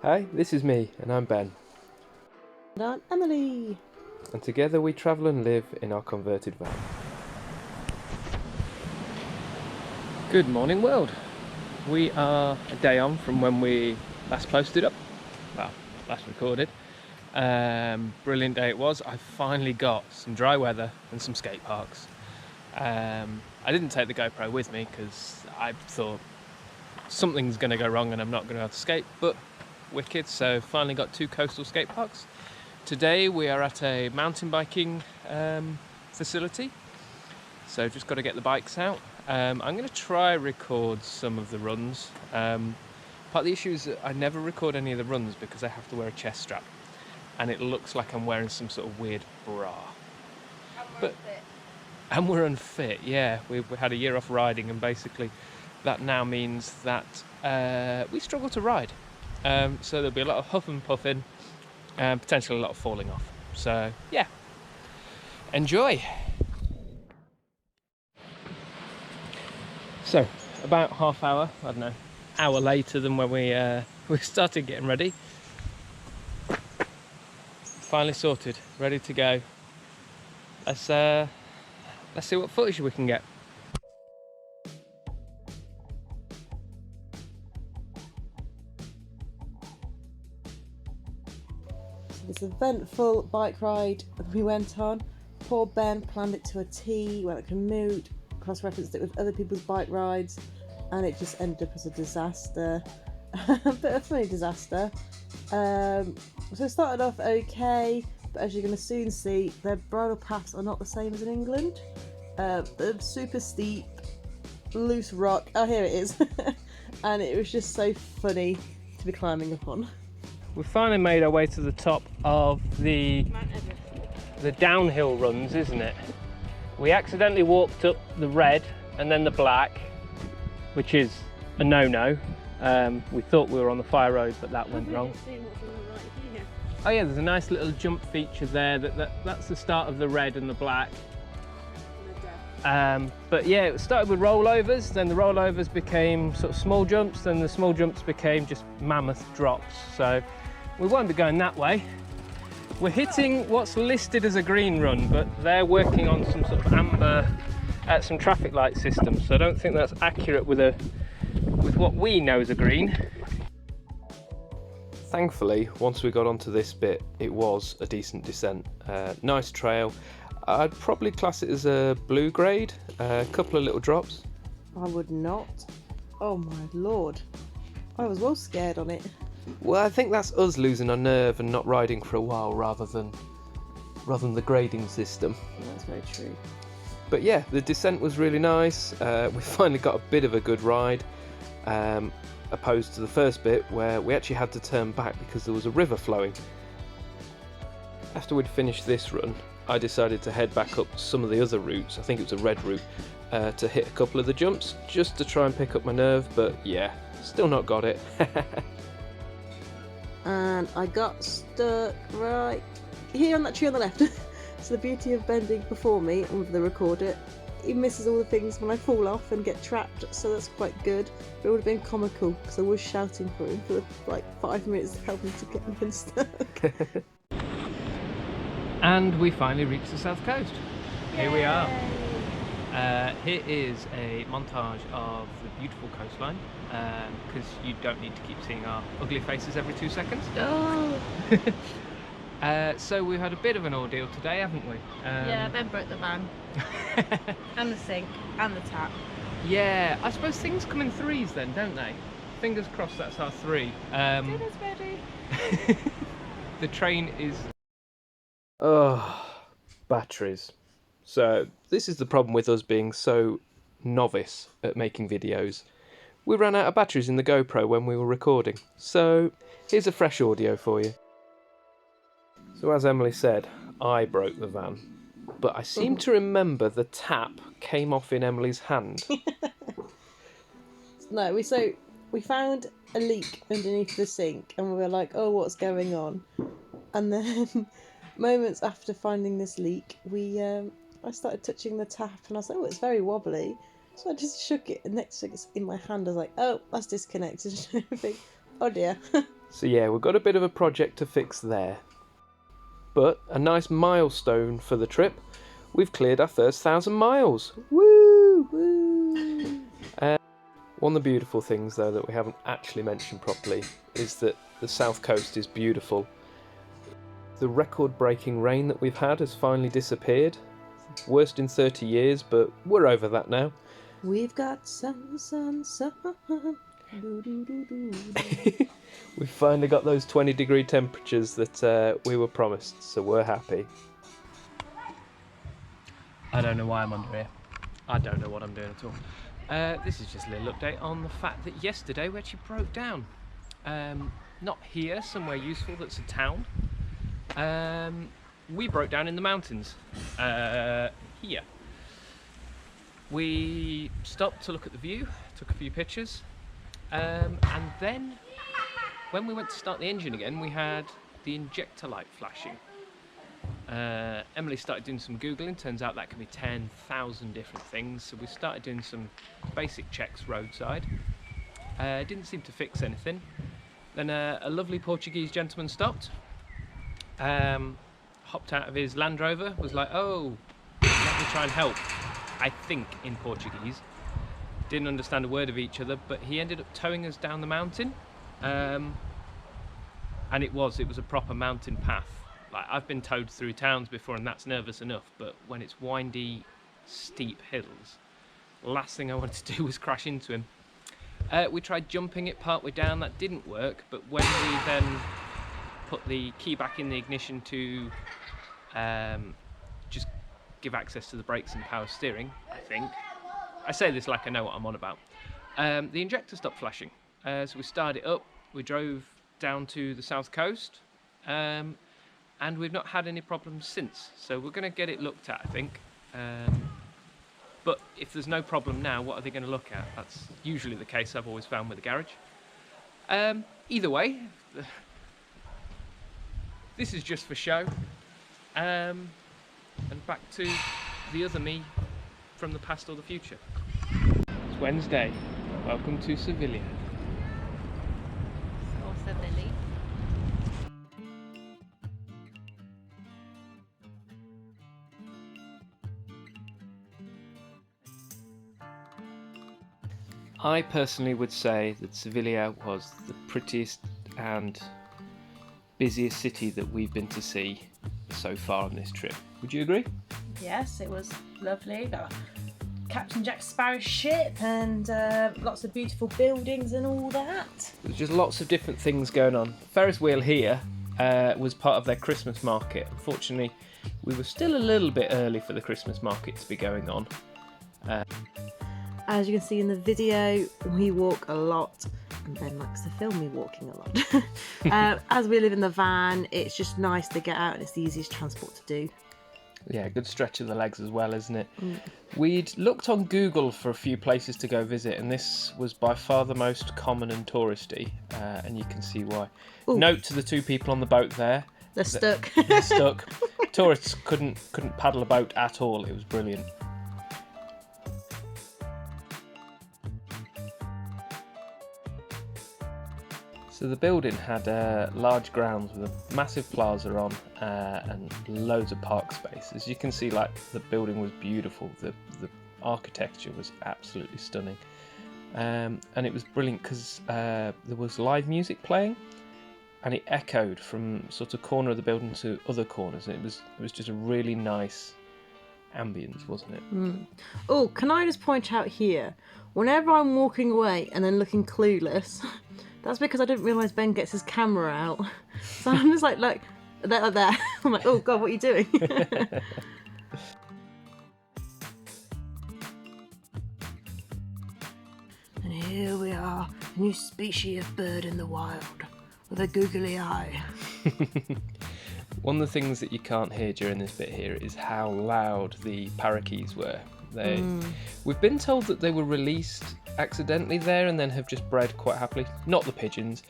Hi, this is me, and I'm Ben. And I'm Emily. And together we travel and live in our converted van. Good morning, world. We are a day on from when we last posted up. Well, last recorded. Brilliant day it was. I finally got some dry weather and some skate parks. I didn't take the GoPro with me because I thought something's going to go wrong and I'm not going to be able to skate, but wicked. So finally got 2 coastal skate parks. Today we are at a mountain biking facility, so just got to get the bikes out. I'm going to try record some of the runs. Part of the issue is that I never record any of the runs because I have to wear a chest strap and it looks like I'm wearing some sort of weird bra. And we're unfit, yeah. We had a year off riding, and basically that now means that we struggle to ride. So there'll be a lot of huff and puffing and potentially a lot of falling off. So yeah, enjoy. So about half hour, I don't know, hour later than when we started getting ready. Finally sorted, ready to go. Let's see what footage we can get. This eventful bike ride we went on. Poor Ben planned it to a T, went like a mood, cross-referenced it with other people's bike rides, and it just ended up as a disaster. A bit of a funny disaster. So it started off okay, but as you're going to soon see, their bridle paths are not the same as in England. They're super steep, loose rock. Oh, here it is. And it was just so funny to be climbing upon. We finally made our way to the top of the downhill runs, isn't it? We accidentally walked up the red and then the black, which is a no-no. We thought we were on the fire road, but that went wrong. Oh yeah, there's a nice little jump feature there. That's the start of the red and the black. But yeah, it started with rollovers, then the rollovers became sort of small jumps, then the small jumps became just mammoth drops. So we won't be going that way. We're hitting what's listed as a green run, but they're working on some sort of amber, some traffic light system. So I don't think that's accurate with what we know as a green. Thankfully, once we got onto this bit, it was a decent descent. Nice trail. I'd probably class it as a blue grade, a couple of little drops. I would not. Oh my lord. I was well scared on it. Well, I think that's us losing our nerve and not riding for a while rather than the grading system. That's very true. But yeah, the descent was really nice. We finally got a bit of a good ride, opposed to the first bit where we actually had to turn back because there was a river flowing. After we'd finished this run, I decided to head back up some of the other routes. I think it was a red route, to hit a couple of the jumps just to try and pick up my nerve, but yeah, still not got it. And I got stuck right here on that tree on the left. So the beauty of bending before me with the recorder, it misses all the things when I fall off and get trapped, so that's quite good. But it would have been comical because I was shouting for him for like 5 minutes to help him to get me unstuck. And we finally reached the south coast. Yay! Here we are. Here is a montage of the beautiful coastline, because you don't need to keep seeing our ugly faces every 2 seconds. Oh. So we've had a bit of an ordeal today, haven't we? Yeah, Ben broke the van. And the sink. And the tap. Yeah, I suppose things come in threes then, don't they? Fingers crossed that's our 3. Dinner's ready. The train is... Oh, batteries. So this is the problem with us being so novice at making videos. We ran out of batteries in the GoPro when we were recording. So here's a fresh audio for you. So as Emily said, I broke the van. But I seem to remember the tap came off in Emily's hand. No, we found a leak underneath the sink and we were like, oh, what's going on? And then moments after finding this leak, I started touching the tap and I was like, oh, it's very wobbly. So I just shook it, and next thing it's in my hand, I was like, oh, that's disconnected. And everything. Oh dear. So yeah, we've got a bit of a project to fix there. But a nice milestone for the trip, we've cleared our first 1,000 miles. Woo! Woo! One of the beautiful things though that we haven't actually mentioned properly is that the south coast is beautiful. The record-breaking rain that we've had has finally disappeared. Worst in 30 years, but we're over that now. We've got sun. We've finally got those 20-degree temperatures that we were promised, so we're happy. I don't know why I'm under here. I don't know what I'm doing at all. This is just a little update on the fact that yesterday we actually broke down. Not here, somewhere useful that's a town. We broke down in the mountains, here. We stopped to look at the view, took a few pictures, and then when we went to start the engine again, we had the injector light flashing. Emily started doing some Googling, turns out that can be 10,000 different things, so we started doing some basic checks roadside. Didn't seem to fix anything. Then a lovely Portuguese gentleman stopped, hopped out of his Land Rover, was like, oh, let me try and help, I think in Portuguese. Didn't understand a word of each other, but he ended up towing us down the mountain, and it was a proper mountain path. Like, I've been towed through towns before and that's nervous enough, but when it's windy, steep hills, last thing I wanted to do was crash into him. We tried jumping it partway down, that didn't work, but when we then put the key back in the ignition to just give access to the brakes and power steering, I think. I say this like I know what I'm on about. The injector stopped flashing, so we started it up, we drove down to the south coast, and we've not had any problems since, so we're going to get it looked at, I think. But if there's no problem now, what are they going to look at? That's usually the case I've always found with a garage. Either way, this is just for show. And back to the other me from the past or the future. It's Wednesday. Welcome to Sevilla. Or Sevilla. I personally would say that Sevilla was the prettiest and busiest city that we've been to see so far on this trip. Would you agree? Yes, it was lovely. Got Captain Jack Sparrow's ship and lots of beautiful buildings and all that. There's just lots of different things going on. Ferris wheel here was part of their Christmas market. Unfortunately, we were still a little bit early for the Christmas market to be going on. As you can see in the video, we walk a lot, and Ben likes to film me walking a lot. As we live in the van, it's just nice to get out and it's the easiest transport to do. Yeah, good stretch of the legs as well, isn't it? We'd looked on Google for a few places to go visit, and this was by far the most common and touristy, and you can see why. Ooh. Note to the two people on the boat there. They're stuck. They're stuck. Tourists couldn't paddle a boat at all. It was brilliant. So the building had large grounds with a massive plaza on and loads of park space. As you can see, like, the building was beautiful. The architecture was absolutely stunning, and it was brilliant because there was live music playing, and it echoed from sort of corner of the building to other corners. And it was just a really nice ambience, wasn't it? Oh, can I just point out here, whenever I'm walking away and then looking clueless, that's because I didn't realise Ben gets his camera out. So I'm just like there. I'm like, oh God, what are you doing? And here we are, a new species of bird in the wild, with a googly eye. One of the things that you can't hear during this bit here is how loud the parakeets were. We've been told that they were released accidentally there and then have just bred quite happily. Not the pigeons,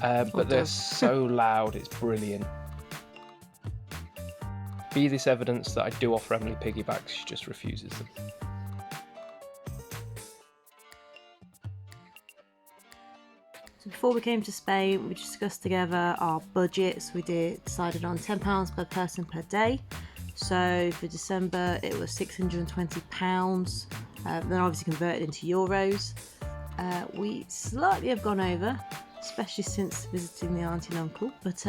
but they're so loud, it's brilliant. Be this evidence that I do offer Emily piggybacks, she just refuses them. So before we came to Spain, we discussed together our budgets. We decided on £10 per person per day. So for December it was £620, then obviously converted into euros. We slightly have gone over, especially since visiting the auntie and uncle, but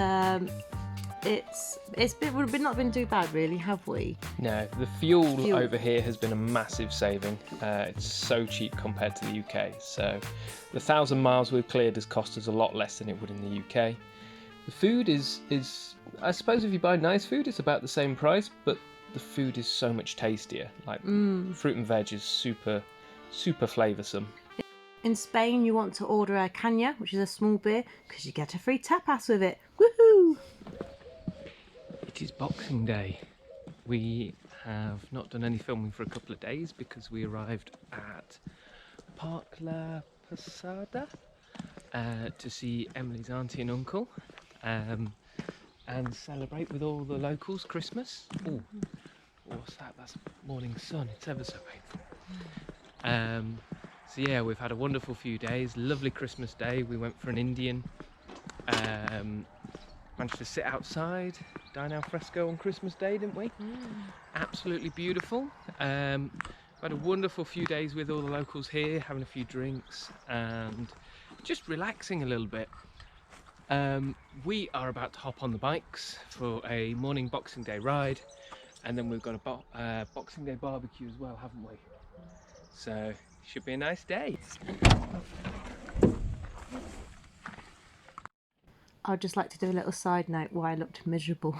we've not been too bad really, have we? No, the fuel over here has been a massive saving. It's so cheap compared to the UK. So the 1,000 miles we've cleared has cost us a lot less than it would in the UK. The food is I suppose if you buy nice food, it's about the same price, but the food is so much tastier. Like fruit and veg is super flavoursome. In Spain, you want to order a caña, which is a small beer, because you get a free tapas with it. Woohoo! It is Boxing Day. We have not done any filming for a couple of days because we arrived at Park La Posada to see Emily's auntie and uncle and celebrate with all the locals Christmas. Oh, what's that? That's morning sun. It's ever so painful. So yeah, we've had a wonderful few days. Lovely Christmas day. We went for an Indian. Managed to sit outside, dine al fresco on Christmas Day, didn't we? Absolutely beautiful. Had a wonderful few days with all the locals here, having a few drinks and just relaxing a little bit. We are about to hop on the bikes for a morning Boxing Day ride, and then we've got a Boxing Day barbecue as well, haven't we? So should be a nice day. I'd just like to do a little side note why I looked miserable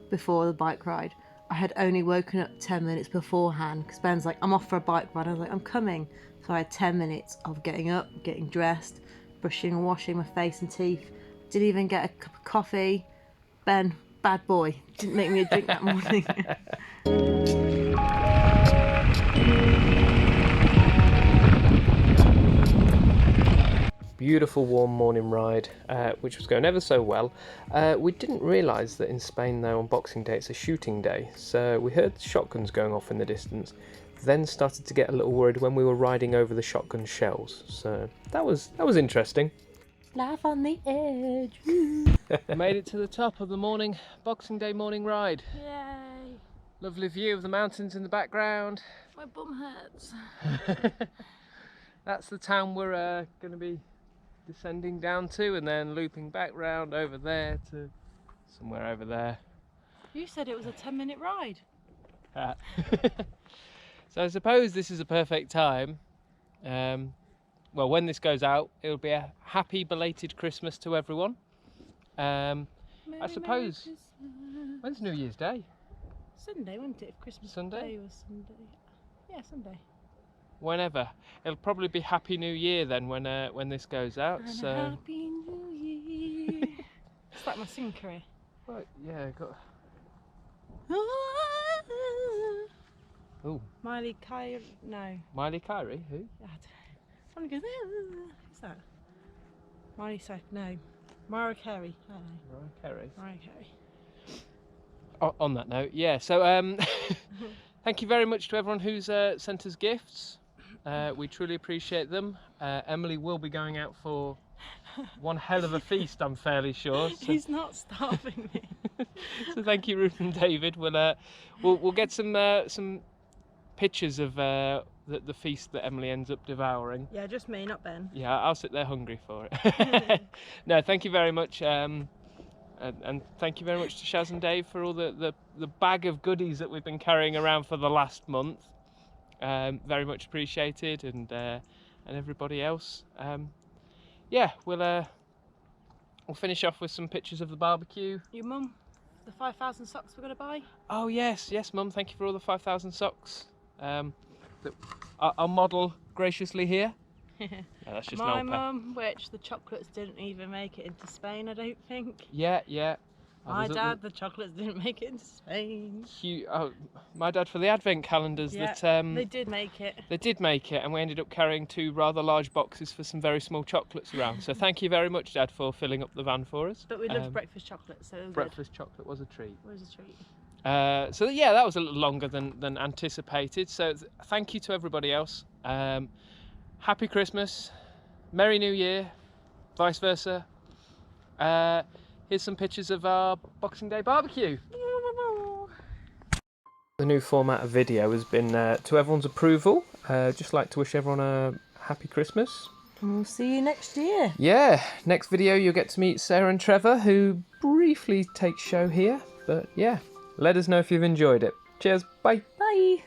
before the bike ride. I had only woken up 10 minutes beforehand because Ben's like, I'm off for a bike ride. I was like, I'm coming. So I had 10 minutes of getting up, getting dressed, brushing and washing my face and teeth. Didn't even get a cup of coffee. Ben, bad boy, didn't make me a drink that morning. Beautiful warm morning ride, which was going ever so well. We didn't realise that in Spain though on Boxing Day it's a shooting day, so we heard shotguns going off in the distance, then started to get a little worried when we were riding over the shotgun shells, so that was interesting. Life on the edge. Made it to the top of the morning Boxing Day morning ride. Yay. Lovely view of the mountains in the background. My bum hurts. That's the town we're going to be descending down to, and then looping back round over there to somewhere over there. You said it was a 10-minute ride. So I suppose this is a perfect time. Well, when this goes out, it'll be a happy belated Christmas to everyone. I suppose. When's New Year's Day? Sunday, wasn't it? If Christmas Sunday? Day was Sunday. Yeah, Sunday. Whenever. It'll probably be Happy New Year then when this goes out. And so. Happy New Year. It's like my singing career. Well, yeah, got. Oh. Miley Kyrie. No. Miley Kyrie, who? I want to go. Who's that? Miley Cyrus. No. Mariah Carey. I don't know. Mariah Carey. Mariah Carey. On that note, yeah. So thank you very much to everyone who's sent us gifts. We truly appreciate them. Emily will be going out for one hell of a feast, I'm fairly sure. So. He's not starving me. So thank you, Ruth and David. We'll get some pictures of the feast that Emily ends up devouring. Yeah, just me, not Ben. Yeah, I'll sit there hungry for it. No, thank you very much. And thank you very much to Shaz and Dave for all the bag of goodies that we've been carrying around for the last month. Very much appreciated, and everybody else. Yeah, we'll finish off with some pictures of the barbecue. Your mum, the 5,000 socks we're going to buy? Oh yes, Mum, thank you for all the 5,000 socks that I'll model graciously here. No, that's just my mum, which the chocolates didn't even make it into Spain, I don't think. Yeah. My dad, the chocolates didn't make it into Spain. My dad for the advent calendars. Yeah, that they did make it. They did make it, and we ended up carrying 2 rather large boxes for some very small chocolates around. So thank you very much, Dad, for filling up the van for us. But we loved breakfast chocolate, so it was breakfast chocolate was a treat. It was a treat. So yeah, that was a little longer than anticipated. So thank you to everybody else. Happy Christmas, Merry New Year, vice versa. Here's some pictures of our Boxing Day barbecue. The new format of video has been to everyone's approval. Just like to wish everyone a happy Christmas. And we'll see you next year. Yeah, next video you'll get to meet Sarah and Trevor, who briefly take show here. But yeah, let us know if you've enjoyed it. Cheers, bye. Bye.